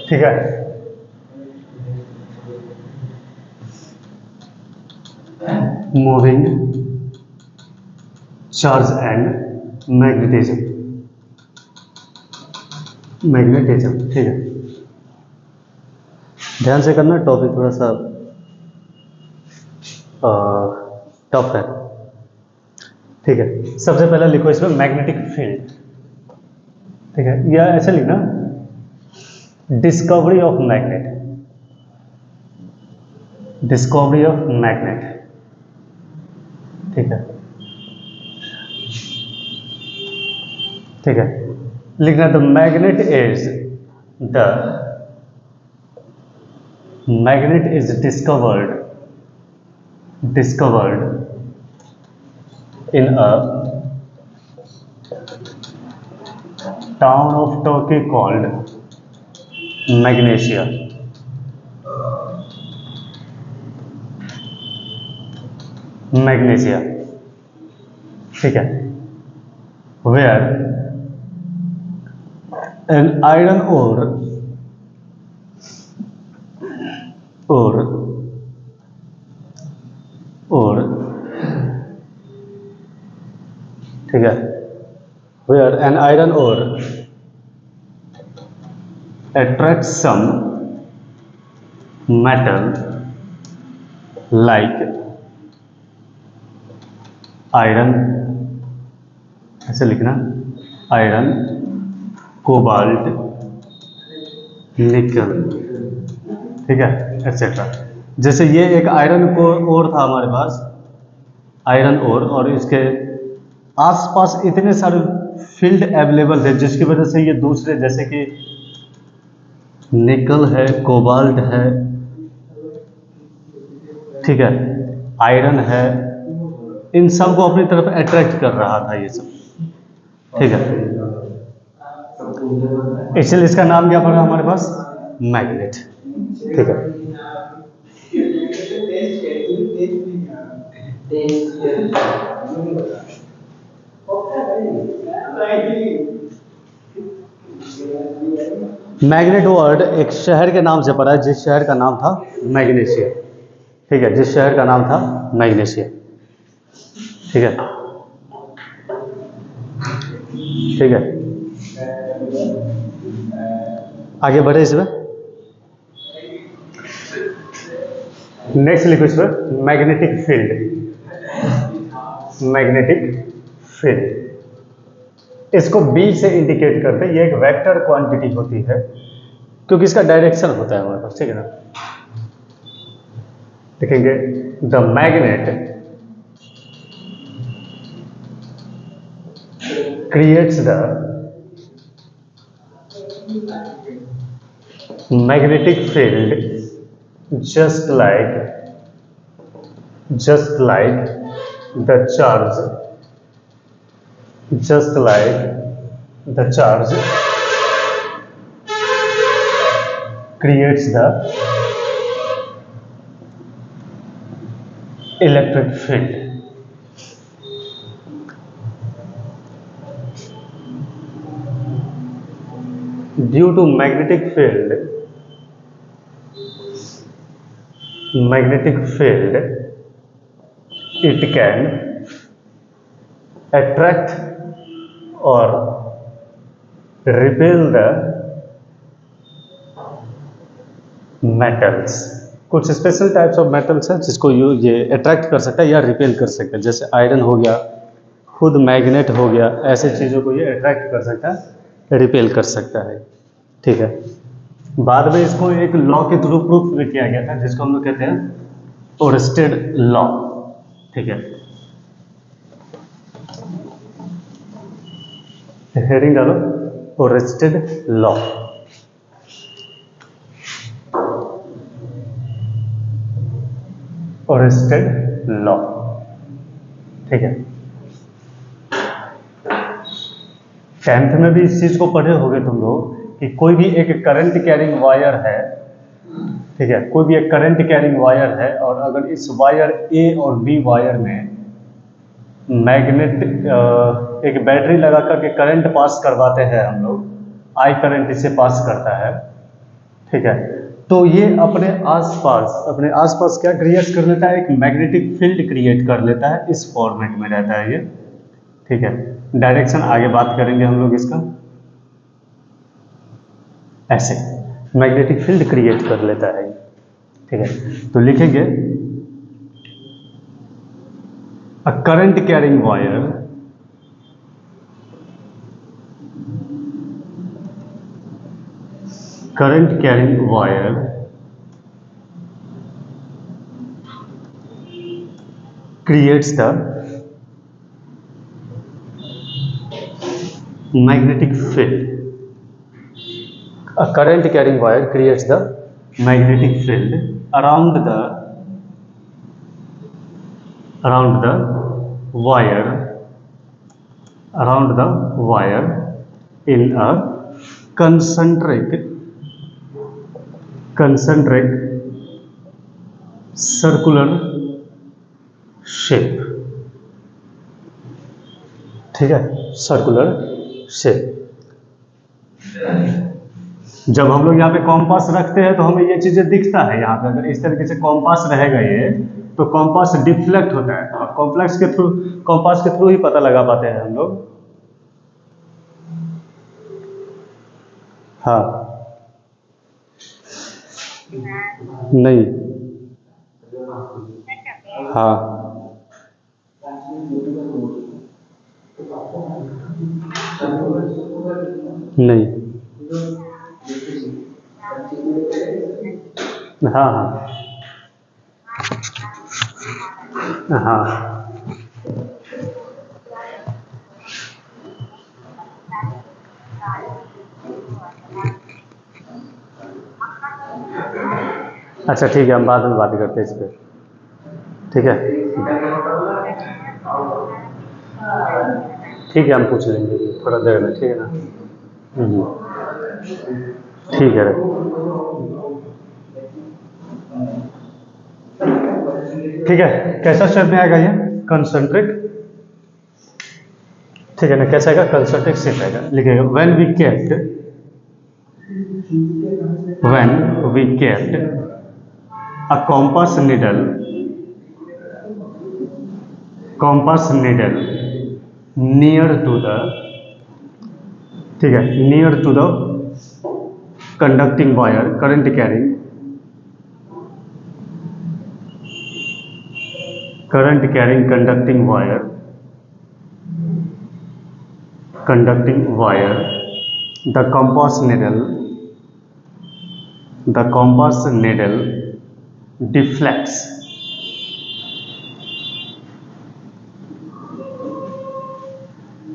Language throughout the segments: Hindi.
ठीक है, मूविंग चार्ज एंड मैग्नेटिज्म। ठीक है, ध्यान से करना, टॉपिक थोड़ा सा टफ है। ठीक है, सबसे पहले लिखो इसमें मैग्नेटिक फील्ड। ठीक है, या ऐसे लिखना, discovery of magnet, discovery of magnet. ठीक है, ठीक है, लिखना the magnet is discovered in a town of Turkey called Magnesia. ठीक है, where an iron ore ठीक है, where an iron ore attracts some metal like iron, ऐसे लिखना, आयरन, कोबाल्ट, निकल, ठीक है, एक्सेट्रा। जैसे ये एक आयरन को ओर था हमारे पास, आयरन ओर, और इसके आसपास इतने सारे फील्ड अवेलेबल थे जिसकी वजह से ये दूसरे, जैसे कि निकल है, कोबाल्ट है, ठीक है, आयरन है, इन सब को अपनी तरफ अट्रैक्ट कर रहा था ये सब। ठीक है, इसलिए इसका नाम क्या पड़ा हमारे पास, मैग्नेट। ठीक है, मैग्नेट वर्ड एक शहर के नाम से पड़ा है, जिस शहर का नाम था मैग्नेशिया। ठीक है, जिस शहर का नाम था मैग्नेशिया। ठीक है, ठीक है, आगे बढ़े इसमें। नेक्स्ट लिखो इसमें मैग्नेटिक फील्ड। इसको बी से इंडिकेट करते हैं, ये एक वेक्टर क्वांटिटी होती है क्योंकि इसका डायरेक्शन होता है हमारे पास। ठीक है ना, लिखेंगे the magnet creates the magnetic field just like the charge creates the electric field. Due to magnetic field, it can attract or repel the metals. कुछ स्पेशल टाइप्स ऑफ मेटल्स हैं जिसको ये अट्रैक्ट कर सकता है या रिपेल कर सकता है, जैसे आयरन हो गया, खुद मैग्नेट हो गया, ऐसे चीज़ों को ये अट्रैक्ट कर सकता है, रिपेल कर सकता है। ठीक है, बाद में इसको एक लॉ के थ्रू प्रूफ भी किया गया था जिसको हम लोग कहते हैं ओरस्टेड लॉ। ठीक है, हेडिंग डालो, ओरस्टेड लॉ। Oersted law. ठीक है, 10th में भी इस चीज को पढ़े होगे तुम लोग कि कोई भी एक करंट कैरिंग वायर है, ठीक है, कोई भी एक करंट कैरिंग वायर है और अगर इस वायर ए और बी वायर में मैग्नेट एक बैटरी लगा करके करंट पास करवाते हैं हम लोग, आई करंट इसे पास करता है, ठीक है, तो ये अपने आसपास क्या क्रिएट कर लेता है, एक मैग्नेटिक फील्ड क्रिएट कर लेता है, इस फॉर्मेट में रहता है ये, ठीक है। डायरेक्शन आगे बात करेंगे हम लोग इसका, ऐसे मैग्नेटिक फील्ड क्रिएट कर लेता है, ठीक है। तो लिखेंगे a current carrying wire creates the magnetic field. A current carrying wire creates the magnetic field around the wire in a concentric circular shape, ठीक है, सर्कुलर शेप। जब हम लोग यहाँ पे कॉम्पास रखते हैं तो हमें ये चीजें दिखता है, यहाँ पे अगर इस तरीके से कॉम्पास रहेगा ये, तो कॉम्पास डिफ्लेक्ट होता है और कॉम्पास के थ्रू ही पता लगा पाते हैं हम लोग। हाँ, नहीं, हाँ, नहीं, हाँ, हाँ, हाँ, अच्छा ठीक है, हम बाद में बात करते हैं इस पर, ठीक है, ठीक है, हम पूछ लेंगे थोड़ा देर में, ठीक है ना। ठीक है, ठीक है, कैसा शेप में आएगा ये, कंसंट्रिक, ठीक है ना, कैसा आएगा, कंसंट्रिक शेप आएगा, लिखेगा when we kept a compass needle near to the, ठीक है, near to the conducting wire, current carrying conducting wire, the compass needle deflects,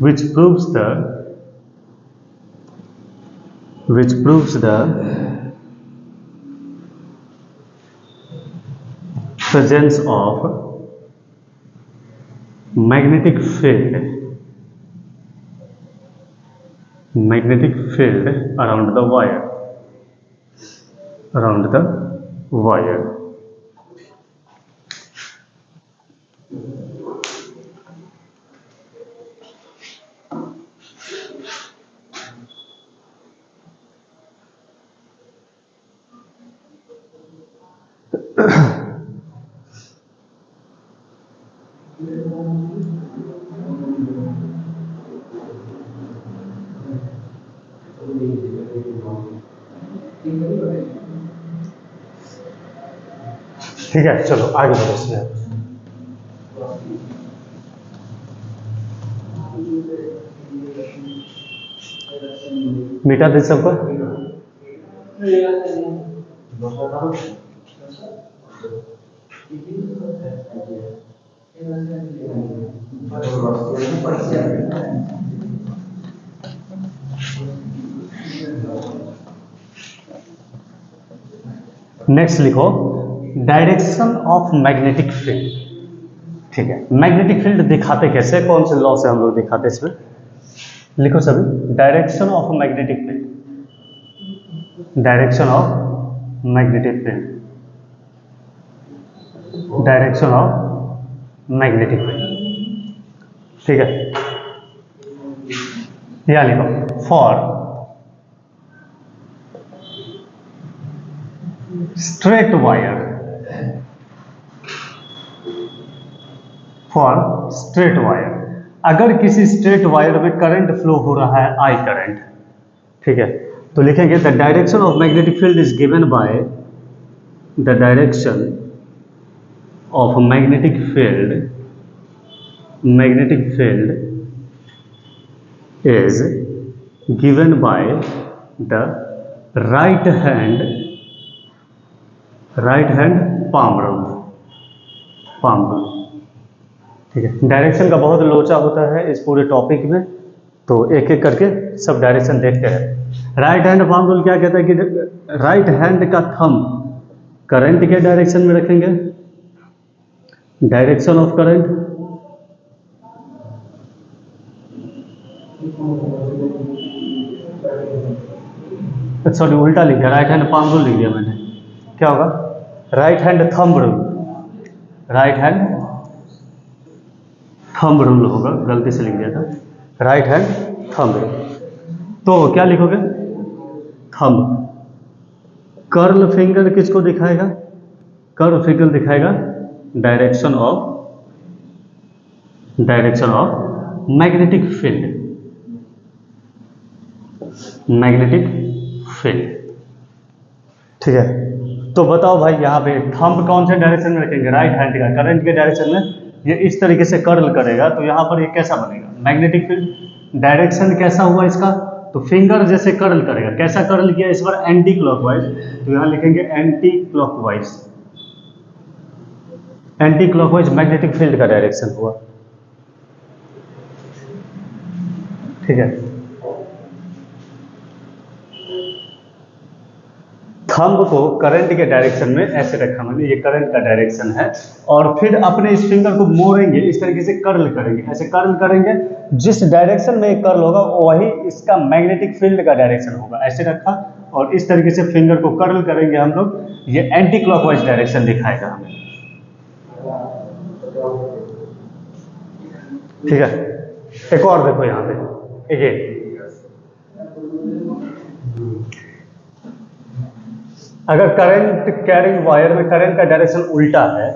which proves the presence of magnetic field around the wire, ठीक है। चलो आगे बढ़ो इसमें, मिटा दे सबको, नेक्स्ट लिखो डायरेक्शन ऑफ मैग्नेटिक फील्ड, ठीक है। मैग्नेटिक फील्ड दिखाते कैसे, कौन से लॉ से हम लोग दिखाते इसमें, लिखो सभी, direction of magnetic field magnetic field, direction of magnetic field. ठीक है, या लिखो for straight wire, for straight wire, अगर किसी स्ट्रेट वायर में करंट फ्लो हो रहा है आई करंट, ठीक है, तो लिखेंगे the direction of magnetic field is given by the direction of magnetic field is given by the right hand palm rule। ठीक है, डायरेक्शन का बहुत लोचा होता है इस पूरे टॉपिक में, तो एक एक करके सब डायरेक्शन देखते हैं। राइट हैंड पाम रूल क्या कहता है कि राइट हैंड का थंब करंट के डायरेक्शन में रखेंगे, डायरेक्शन ऑफ करंट, सॉरी उल्टा लिख दिया, राइट हैंड पाम रूल लिख दिया मैंने, क्या होगा right hand thumb rule, right hand thumb rule होगा, गलती से लिख दिया था, राइट हैंड थंब रूल। तो क्या लिखोगे थंब, कर्ल फिंगर किसको दिखाएगा, कर्ल फिंगर दिखाएगा डायरेक्शन ऑफ मैग्नेटिक फील्ड, ठीक है। तो बताओ भाई यहाँ पे थंब कौन से डायरेक्शन में रखेंगे, राइट हैंड का, करंट के डायरेक्शन में, ये इस तरीके से कर्ल करेगा, तो यहाँ पर ये कैसा बनेगा मैग्नेटिक फील्ड। डायरेक्शन कैसा हुआ इसका, तो फिंगर जैसे कर्ल करेगा, कैसा कर्ल किया इस बार एंटी क्लॉकवाइज, तो यहाँ लिखेंगे एंटी क्लॉकवाइज मैग्नेटिक फील्ड का डायरेक्शन हुआ, ठीक है। थंब को करंट के डायरेक्शन में ऐसे रखा मैंने, ये करंट का डायरेक्शन है, और फिर अपने इस फिंगर को मोड़ेंगे, इस तरीके से कर्ल करेंगे, ऐसे कर्ल करेंगे, जिस डायरेक्शन में कर्ल होगा वही इसका मैग्नेटिक फील्ड का डायरेक्शन होगा, ऐसे रखा, और इस तरीके से फिंगर को कर्ल करेंगे हम लोग, ये एंटी क्लॉकवाइज डायरेक्शन दिखाएगा हमें, ठीक है। एक और देखो यहाँ पे, एक अगर करंट कैरिंग वायर में करंट का डायरेक्शन उल्टा है,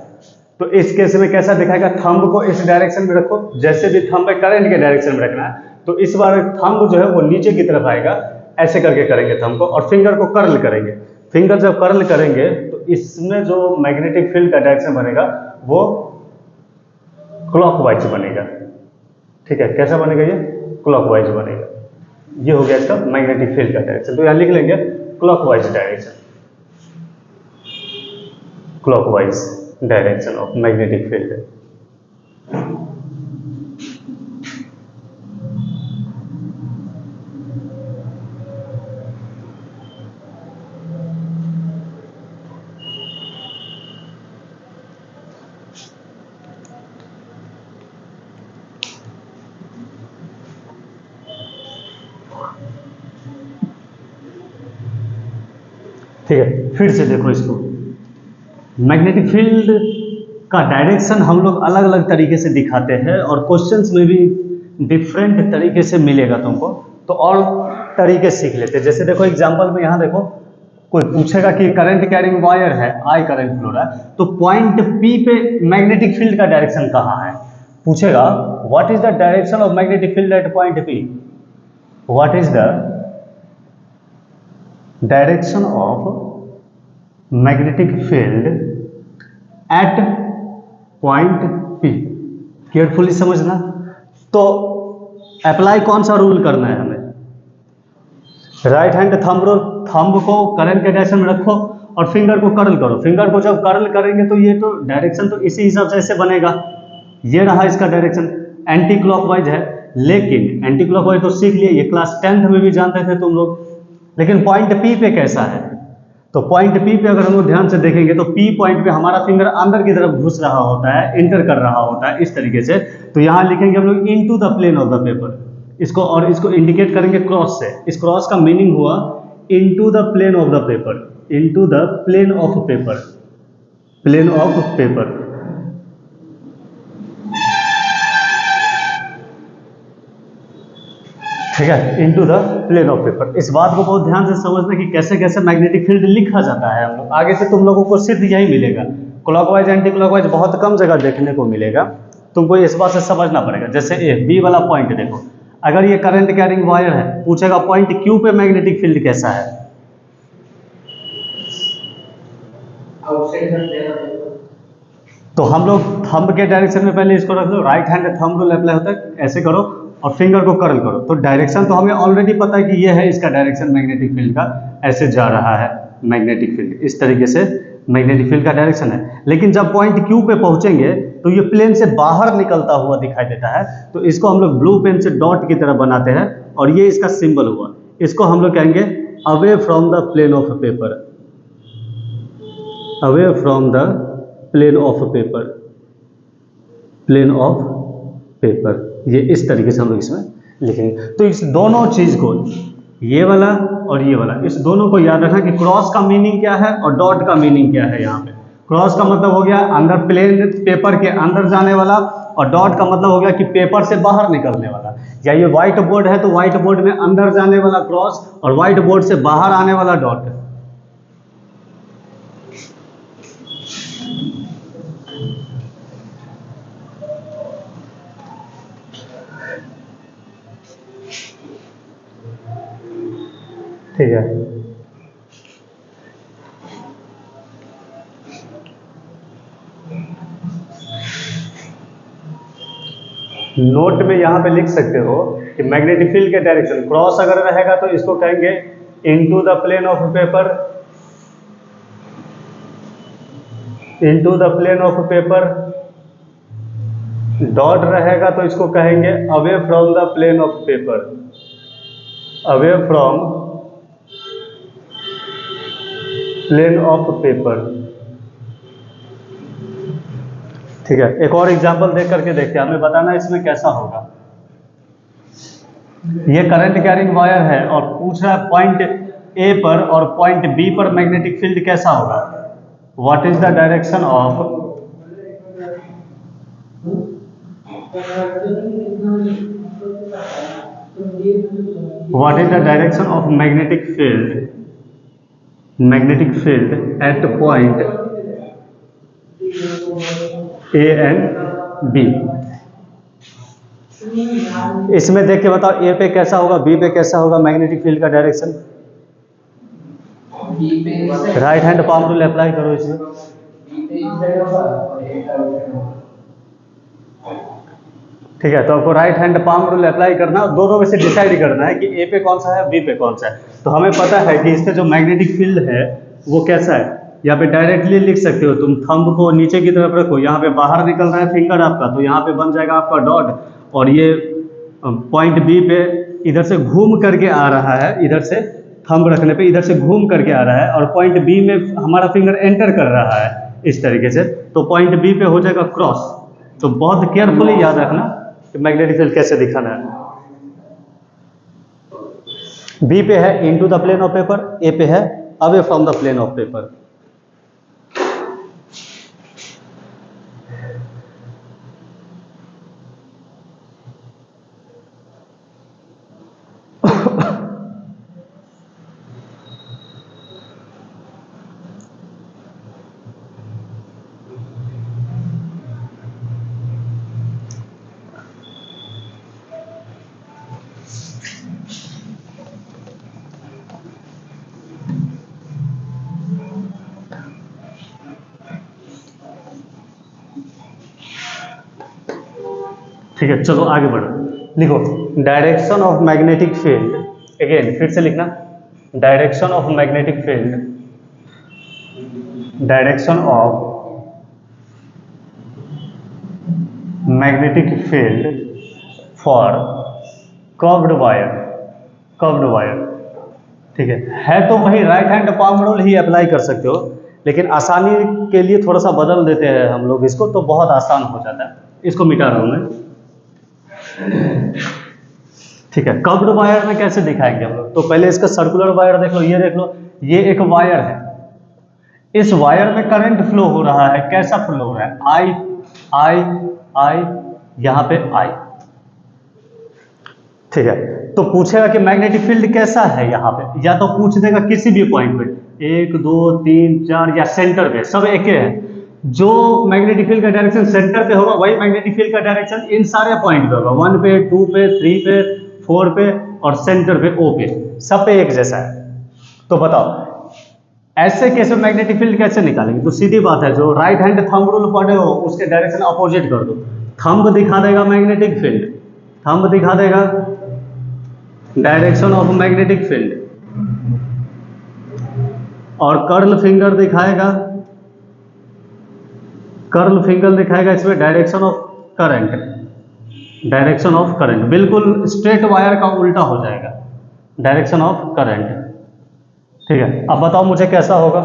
तो इस केस में कैसा दिखाएगा, थंब को इस डायरेक्शन में रखो, जैसे भी थंब है करंट के डायरेक्शन में रखना है, तो इस बार थंब जो है वो नीचे की तरफ आएगा, ऐसे करके करेंगे थंब को, और फिंगर को कर्ल करेंगे। फिंगर जब कर्ल करेंगे तो इसमें जो मैग्नेटिक फील्ड का डायरेक्शन बनेगा वो क्लॉकवाइज बनेगा, ठीक है। कैसा बनेगा, ये क्लॉकवाइज बनेगा, ये हो गया इसका मैग्नेटिक फील्ड का डायरेक्शन। तो यहाँ लिख लेंगे clockwise direction, clockwise direction of magnetic field. ठीक है, फिर से देखो इसको, मैग्नेटिक फील्ड का डायरेक्शन हम लोग अलग अलग तरीके से दिखाते हैं, और क्वेश्चंस में भी डिफरेंट तरीके से मिलेगा तुमको, तो और तरीके सीख लेते हैं। जैसे देखो एग्जांपल में यहाँ देखो, कोई पूछेगा कि करंट कैरिंग वायर है, आई करंट फ्लो रहा है, तो पॉइंट पी पे मैग्नेटिक फील्ड का डायरेक्शन कहाँ है, पूछेगा what is the direction of magnetic field at point P, what is the direction of magnetic field at point P, carefully समझना। तो अप्लाई कौन सा रूल करना है हमें, right hand thumb rule, thumb को करंट के डायरेक्शन में रखो और फिंगर को कर्ल करो। फिंगर को जब कर्ल करेंगे तो ये तो डायरेक्शन तो इसी हिसाब से ऐसे बनेगा, ये रहा इसका डायरेक्शन, एंटी क्लॉकवाइज है, लेकिन एंटी क्लॉकवाइज तो सीख लिए, ये क्लास 10th में भी जानते थे तुम लोग, लेकिन पॉइंट पी पे कैसा है, तो पॉइंट पी पे अगर हम लोग ध्यान से देखेंगे तो पी पॉइंट पे हमारा फिंगर अंदर की तरफ घुस रहा होता है, इंटर कर रहा होता है इस तरीके से, तो यहाँ लिखेंगे हम लोग into the plane of the paper, इसको, और इसको इंडिकेट करेंगे क्रॉस से। इस क्रॉस का मीनिंग हुआ into the plane of the paper, into the plane of paper, plane of paper. ठीक है, into the plane of paper. इस बात को बहुत ध्यान से समझना कि कैसे कैसे मैग्नेटिक फील्ड लिखा जाता है हम लोग। आगे से तुम लोगों को सिर्फ यही मिलेगा, क्लॉकवाइज एंटी क्लॉकवाइज बहुत कम जगह देखने को मिलेगा, तुमको इस बात से समझना पड़ेगा। जैसे ए बी वाला पॉइंट देखो, अगर ये करंट कैरिंग वायर है, पूछेगा पॉइंट क्यू पे मैग्नेटिक फील्ड कैसा है, तो हम लोग थंब के डायरेक्शन में पहले इसको रख लो, right hand thumb rule apply होता है, ऐसे करो और फिंगर को कर्ल करो, तो डायरेक्शन तो हमें ऑलरेडी पता है कि ये है इसका डायरेक्शन मैग्नेटिक फील्ड का, ऐसे जा रहा है मैग्नेटिक फील्ड, इस तरीके से मैग्नेटिक फील्ड का डायरेक्शन है। लेकिन जब पॉइंट क्यू पे पहुंचेंगे तो ये प्लेन से बाहर निकलता हुआ दिखाई देता है, तो इसको हम लोग ब्लू पेन से डॉट की तरह बनाते हैं और ये इसका सिंबल हुआ, इसको हम लोग कहेंगे away from the plane of paper, away from the plane of paper, plane of paper. ये इस तरीके से हम लोग इसमें लिखेंगे। तो इस दोनों चीज को, ये वाला और ये वाला, इस दोनों को याद रखना कि क्रॉस का मीनिंग क्या है और डॉट का मीनिंग क्या है। यहाँ पे क्रॉस का मतलब हो गया अंदर प्लेन पेपर के अंदर जाने वाला, और डॉट का मतलब हो गया कि पेपर से बाहर निकलने वाला। या ये व्हाइट बोर्ड है तो व्हाइट बोर्ड में अंदर जाने वाला क्रॉस और व्हाइट बोर्ड से बाहर आने वाला डॉट। ठीक है, नोट में यहां पे लिख सकते हो कि मैग्नेटिक फील्ड के डायरेक्शन क्रॉस अगर रहेगा तो इसको कहेंगे into the plane of paper, into the plane of paper. Dot रहेगा तो इसको कहेंगे away from the plane of paper, away from plane of paper. ठीक है, एक और एग्जांपल देख करके देखते हैं, हमें बताना इसमें कैसा होगा। ये करंट कैरिंग वायर है और पूछ रहा है पॉइंट ए पर और पॉइंट बी पर मैग्नेटिक फील्ड कैसा होगा। What is the direction of, what is the direction of magnetic field, magnetic field at point A and B. इसमें देख के बताओ ए पे कैसा होगा, बी पे कैसा होगा मैग्नेटिक फील्ड का direction. Right hand palm rule apply करो इसमें। ठीक है, तो आपको right hand palm rule apply करना, दोनों में से डिसाइड करना है कि ए पे कौन सा है, बी पे कौन सा है। तो हमें पता है कि इसका जो मैग्नेटिक फील्ड है वो कैसा है। यहाँ पे डायरेक्टली लिख सकते हो, तुम थंब को नीचे की तरफ रखो, यहाँ पे बाहर निकल रहा है फिंगर आपका, तो यहाँ पे बन जाएगा आपका डॉट, और ये पॉइंट बी पे इधर से घूम करके आ रहा है, इधर से थंब रखने पे इधर से घूम करके आ रहा है, और पॉइंट बी में हमारा फिंगर एंटर कर रहा है इस तरीके से, तो पॉइंट बी पे हो जाएगा क्रॉस। तो बहुत केयरफुली याद रखना कि मैग्नेटिक फील्ड कैसे दिखाना है। बी पे है into the plane of paper, A पे है away from the plane of paper. ठीक है, चलो आगे बढ़ो। लिखो direction of magnetic field, again फिर से लिखना, direction of magnetic field, direction of magnetic field for curved wire, curved wire. ठीक है तो वही राइट हैंड पाम रूल ही अप्लाई कर सकते हो, लेकिन आसानी के लिए थोड़ा सा बदल देते हैं हम लोग इसको, तो बहुत आसान हो जाता है। इसको मिटा रहा हूं मैं। ठीक है, कर्व्ड वायर में कैसे दिखाएंगे हम लोग? तो पहले इसका सर्कुलर वायर देख लो, ये देख लो, ये एक वायर है, इस वायर में करंट फ्लो हो रहा है, कैसा फ्लो हो रहा है? आई आई आई, यहां पे आई। ठीक है, तो पूछेगा कि मैग्नेटिक फील्ड कैसा है यहाँ पे, या तो पूछ देगा किसी भी पॉइंट पे, 1 2 3 4 या सेंटर पे, सब एक ही है। जो मैग्नेटिक फील्ड का डायरेक्शन सेंटर पे होगा वही मैग्नेटिक फील्ड का डायरेक्शन इन सारे पॉइंट पे होगा, 1 पे 2 पे 3 पे 4 पे और सेंटर पे O पे, सब पे एक जैसा है। तो बताओ ऐसे केस में मैग्नेटिक फील्ड कैसे निकालेंगे? तो सीधी बात है, जो राइट हैंड थंब रूल पढ़े हो उसके डायरेक्शन अपोजिट कर दो। थंब दिखा देगा मैग्नेटिक फील्ड, थंब दिखा देगा डायरेक्शन ऑफ मैग्नेटिक फील्ड, और कर्ल फिंगर दिखाएगा, कर्ल फिंगर दिखाएगा इसमें direction of current, direction of current, बिल्कुल स्ट्रेट वायर का उल्टा हो जाएगा, डायरेक्शन ऑफ करंट। ठीक है, अब बताओ मुझे कैसा होगा?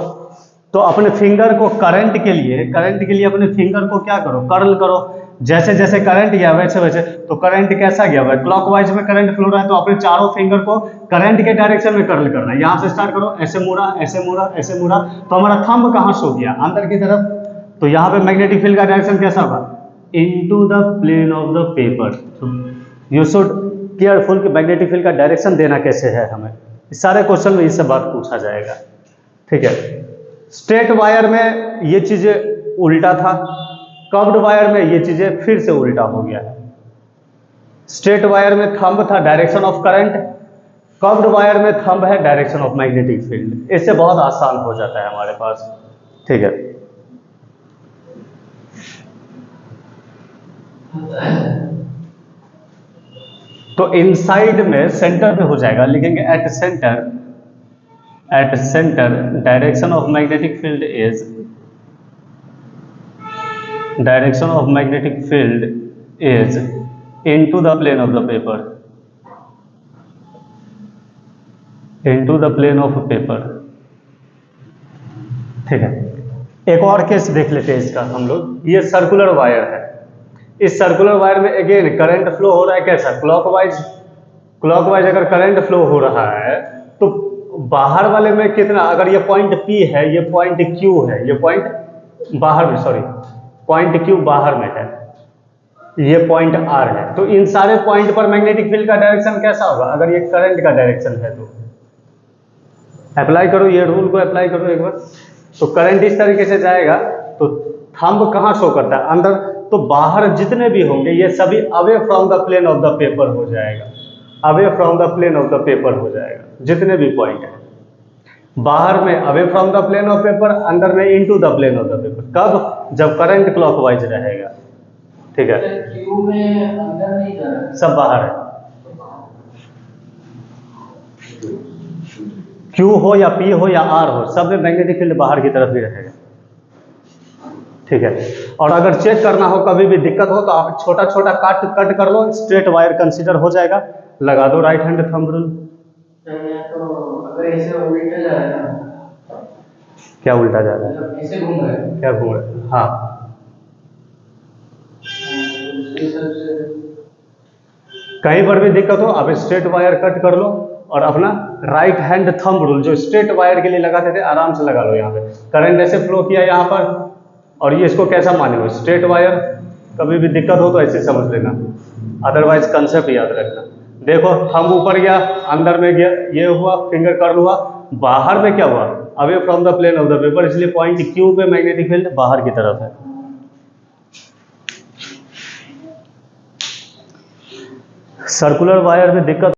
तो अपने फिंगर को करंट के लिए अपने फिंगर को क्या करो? कर्ल करो। जैसे जैसे करंट गया वैसे वैसे, तो करंट कैसा गया हुआ है? क्लॉकवाइज में करंट फ्लो रहा है, तो अपने चारों फिंगर को करंट के डायरेक्शन में कर्ल करना है। यहां से स्टार्ट करो, ऐसे मुड़ा ऐसे मुड़ा ऐसे मुड़ा, तो हमारा थंब कहां शो किया? अंदर की तरफ। तो यहाँ पे मैग्नेटिक फील्ड का डायरेक्शन कैसा होगा? Into the plane of the paper. You should careful कि मैग्नेटिक फील्ड का डायरेक्शन देना कैसे है हमें, इस सारे क्वेश्चन में इससे बात पूछा जाएगा। ठीक है, स्ट्रेट वायर में ये चीजें उल्टा था, कर्व्ड वायर में ये चीजें फिर से उल्टा हो गया है। स्ट्रेट वायर में थंब था direction of current, curved wire में थंब है डायरेक्शन ऑफ मैग्नेटिक फील्ड। इससे बहुत आसान हो जाता है हमारे पास। ठीक है, तो इनसाइड में सेंटर पे हो जाएगा, लिखेंगे at centre direction of magnetic field is, direction of magnetic field is into the plane of the paper, into the plane of paper. ठीक है, एक और केस देख लेते हैं इसका हम लोग। ये सर्कुलर वायर है, इस सर्कुलर वायर में अगेन करंट फ्लो हो रहा है, कैसा? क्लॉकवाइज। क्लॉकवाइज अगर करंट फ्लो हो रहा है तो बाहर वाले में कितना, अगर ये पॉइंट P है, ये पॉइंट Q है, ये पॉइंट बाहर में, सॉरी पॉइंट Q बाहर में है, ये पॉइंट R है, तो इन सारे पॉइंट पर मैग्नेटिक फील्ड का डायरेक्शन कैसा होगा? अगर ये करंट का डायरेक्शन है तो अप्लाई करो, ये रूल को अप्लाई करो एक बार। तो करंट इस तरीके से जाएगा, तो थंब कहाँ शो करता है? अंदर। तो बाहर जितने भी होंगे ये सभी away from the plane of the paper हो जाएगा, away from the plane of the paper हो जाएगा, जितने भी पॉइंट है। बाहर में away from the plane of paper, अंदर में into the plane of the paper. कब? जब करंट क्लॉकवाइज रहेगा। ठीक है, क्यू में अंदर नहीं जा रहा, सब बाहर है। Q हो या P हो या R हो, सब में मैग्नेटिक फील्ड बाहर की तरफ ही रहेगा। ठीक है, और अगर चेक करना हो, कभी भी दिक्कत हो, तो आप छोटा छोटा कट कर लो, स्ट्रेट वायर कंसीडर हो जाएगा। लगा दो राइट हैंड थंब रूल। तो अगर ऐसे उल्टा जा रहा है ना, क्या उल्टा जा रहा है? ऐसे घूम रहा है, क्या घूम रहा है? हाँ, कहीं पर भी दिक्कत हो आप स्ट्रेट वायर कट कर लो, और अपना राइट हैंड थंब रूल जो स्ट्रेट वायर के लिए लगाते थे आराम से लगा लो। यहाँ पे करंट ऐसे फ्लो किया यहाँ पर, और ये इसको कैसा माने हो? Straight wire. कभी भी दिक्कत हो तो ऐसे समझ लेना, अदरवाइज कंसेप्ट याद रखना। देखो थंब ऊपर गया, अंदर में गया, ये हुआ, फिंगर कर्ल हुआ, बाहर में क्या हुआ? Away from the plane of the paper, इसलिए पॉइंट Q पे मैग्नेटिक फील्ड बाहर की तरफ है। सर्कुलर वायर में दिक्कत